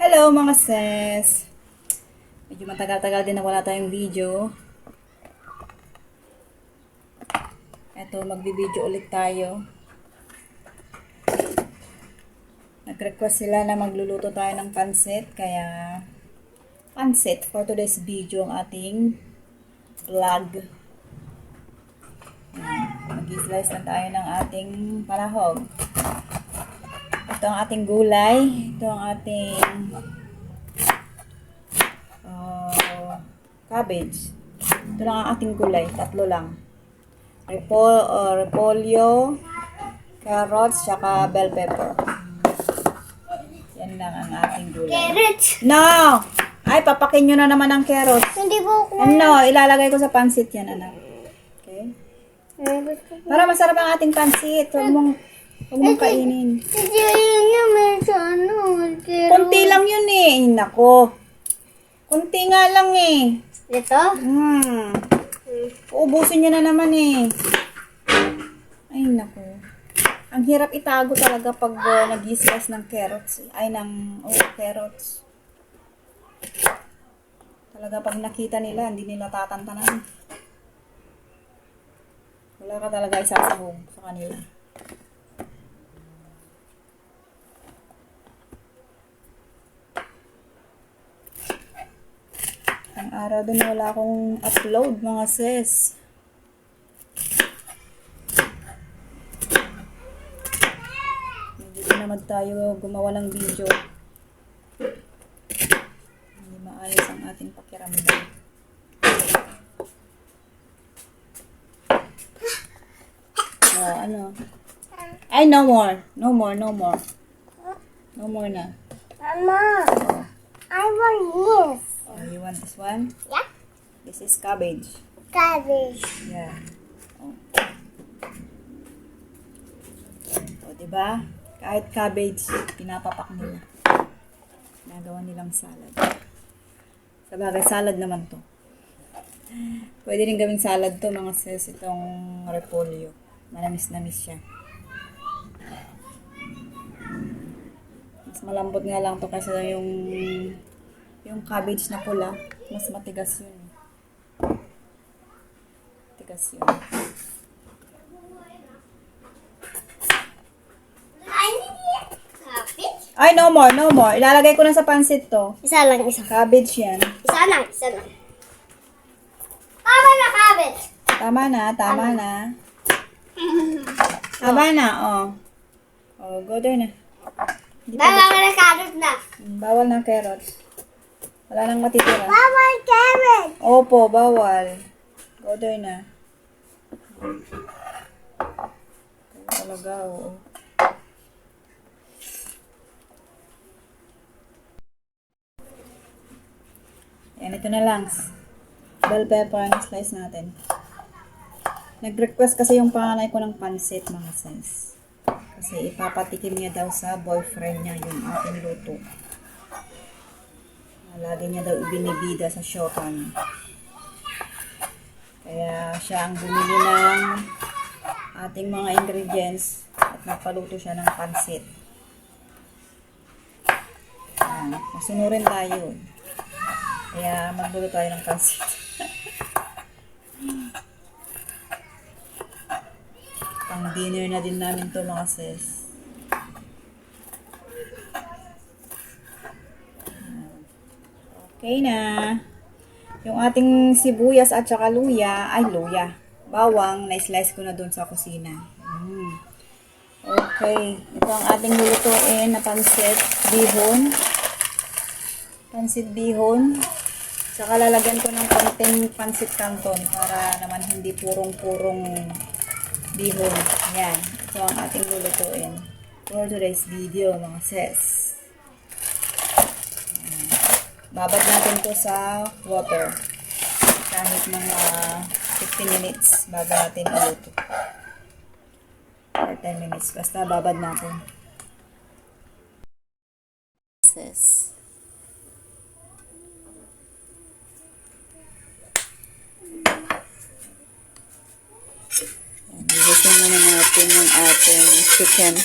Hello mga sis! Medyo matagal-tagal din na wala tayong video. Eto, magbi-video ulit tayo. Nag-request sila na magluluto tayo ng pansit, kaya pansit for today's video ang ating vlog. Mag-slice na tayo ng ating palahog. Ito ang ating gulay. Ito ang ating cabbage. Ito lang ang ating gulay. Tatlo lang. Repolyo, carrots, tsaka bell pepper. Yan lang ang ating gulay. Carrots! No! Ay, papakin nyo na naman ang carrots. Hindi po ako. Ano? Ilalagay ko sa pansit yan, anak. Okay? Para masarap ang ating pansit. Huwag mong kainin. Hindi yun yung may sa ano. Kunti lang yun eh. Ay, nako. Kunti nga lang eh. Ito? Uubusin nyo na naman eh. Ay, nako. Ang hirap itago talaga pag nag-slice ng carrots. Ay, carrots. Talaga pag nakita nila, hindi nila tatantanan. Wala ka talaga isasahog sa kanila. Ang araw din wala akong upload mga sis. Hindi naman tayo gumawa ng video. Hindi maayos ang ating pakiramdam. Ano? Ay, no more. No more, no more. No more na. Mama, I want this. Oh, you want this one? Yeah? This is cabbage. Cabbage. Yeah. Oh. O, diba? Kahit cabbage, pinapapak nila. Nagawa nilang salad. Sabagay, salad naman to. Pwede rin gawing salad to, mga sis, itong repolyo. Manamis-namis siya. Mas malambot nga lang to kasi yung cabbage na pula, mas matigas yun. Matigas yun. Cabbage? Ay, no more, no more. Ilalagay ko na sa pansit to. Isa lang, isa. Cabbage yan. Isa lang, isa lang. Tama na, cabbage. Tama na, tama na. Tama na, oh. Oh, go there na. Bawal ka na carrot na. Bawal ng carrots. Wala nang matitira. Bawal carrot. Opo, bawal. Go there na. Talaga, oo. Yan, ito na lang. Bell pepper ang slice natin. Nag-request kasi yung panganay ko ng pansit, mga sis. Kasi ipapatikim niya daw sa boyfriend niya yung ating luto. Lagi niya daw ibinibida sa shota niya. Kaya siya ang bumili ng ating mga ingredients at nagpaluto siya ng pansit. Masunurin tayo. Kaya magluto tayo ng pansit. Pang dinner na din namin to, mga sis. Okay na. Yung ating sibuyas at saka luya, bawang, na-slice ko na dun sa kusina. Okay. Ito ang ating lulutuin na pansit bihon. Pansit bihon. Saka lalagyan ko ng konting pansit canton para naman hindi purong-purong bihon. Yan. Ito ang ating lulutuin for today's video, mga sis. Babad natin to sa water. Kahit mga 15 minutes bago natin iluto. Or 10 minutes. Basta babad natin. Sis. Ilusin muna natin yung ating chicken.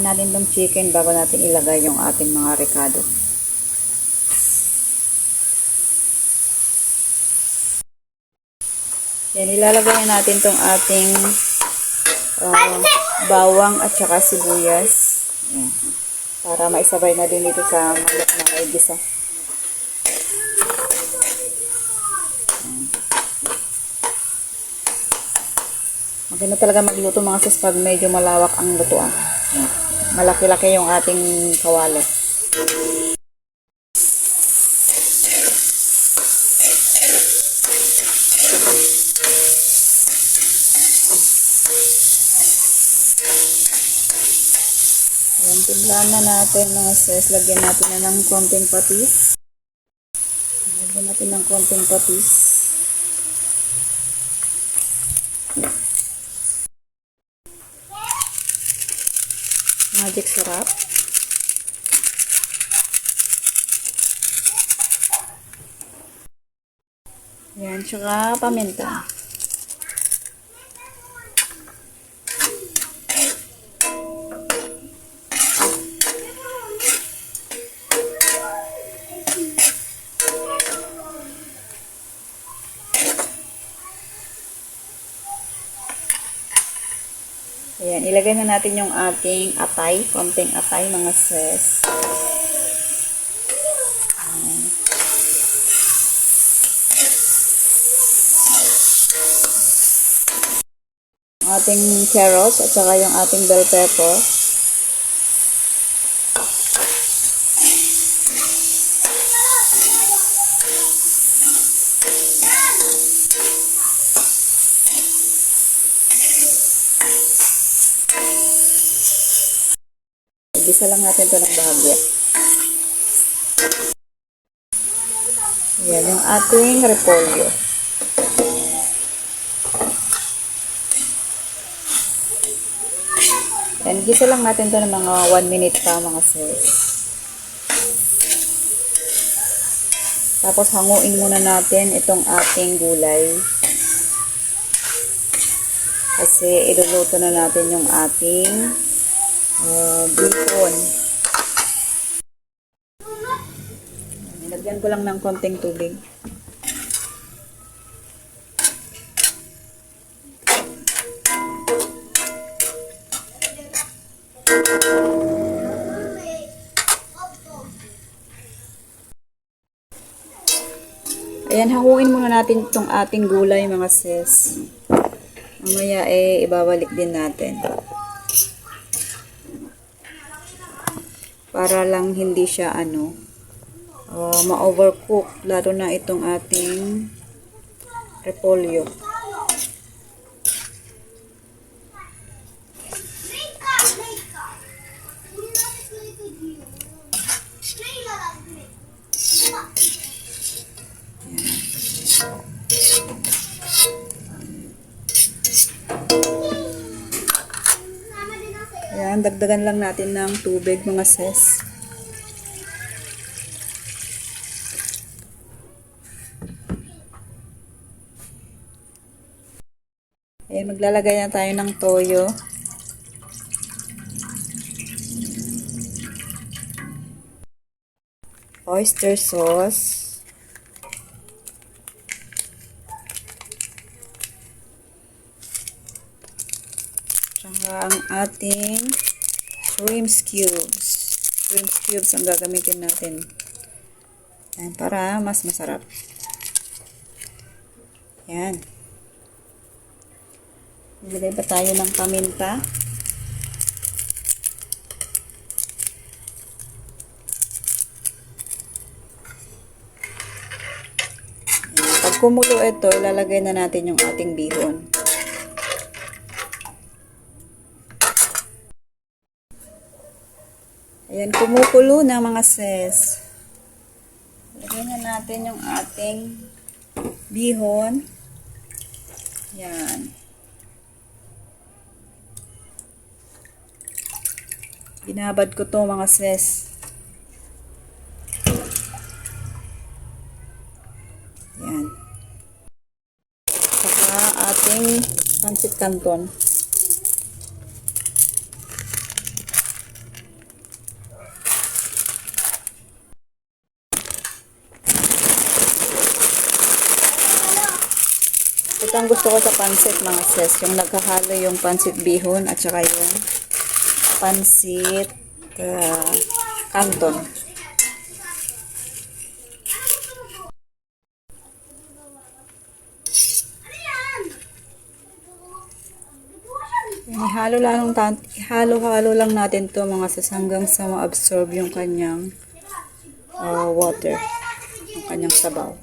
Pasahin natin tong chicken bago natin ilagay yung ating mga recado. Yan, ilalagay na natin tong ating bawang at saka sibuyas. Yan. Para maisabay na din dito sa manok na may gisa. Maganda talaga magluto mga sis pag medyo malawak ang lutuan. Malaki-laki yung ating kawali. Ayan, timplahan na natin mga sis. Lagyan natin na ng konting patis. Lagyan natin ng konting patis. Magic sarap. Ayan, tsaka paminta. Ayan, ilagay na natin yung ating atay, konting atay mga sis. Ating carrots at saka yung ating bell pepper. Igisa lang natin ito ng bahagya. Ayan, yung ating repolyo. Ayan, gisa lang natin ito ng mga 1 minute pa mga sis. Tapos hanguin muna natin itong ating gulay. Kasi iluluto na natin yung ating bacon. Nilagyan ko lang ng konting tubig. Ayan, hanguin muna natin itong ating gulay mga sis. Mamaya ibabalik din natin. Para lang hindi siya ma-overcook, lalo na itong ating repolyo. Ayan, dagdagan lang natin ng tubig mga sis. Ayan, maglalagay na tayo ng toyo. Oyster sauce. Tsaka ang ating shrimp cubes. Shrimp cubes ang gagamitin natin. Ayan, para mas masarap. Ayan. Nilagay pa tayo ng paminta. Ayan. Pag kumulo ito, ilalagay na natin yung ating bihon. Ayan, kumukulo na mga sis. Lagyan na natin yung ating bihon. Ayan. Binabad ko to mga sis. Ayan. Saka ating pancit canton. Ito ang gusto ko sa pansit mga sis. Yung nagkahalo yung pansit bihon at saka yung pansit canton. Ihalo-halo lang natin to mga sis hanggang sa ma-absorb yung kanyang water. Yung kanyang sabaw.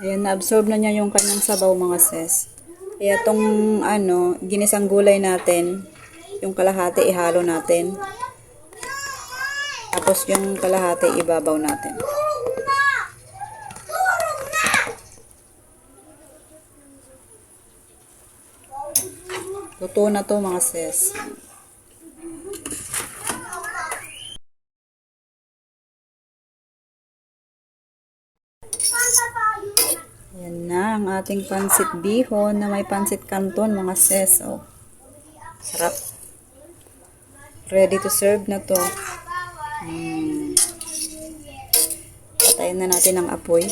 Ayan, na-absorb na niya yung kanyang sabaw mga sis. Kaya tong ginisang gulay natin, yung kalahati ihalo natin. Tapos yung kalahati ibabaw natin. Luto na to mga sis. Yan na ang ating pansit bihon na may pansit canton mga sis. Oh, sarap. Ready to serve na to. Patayin na natin ang apoy.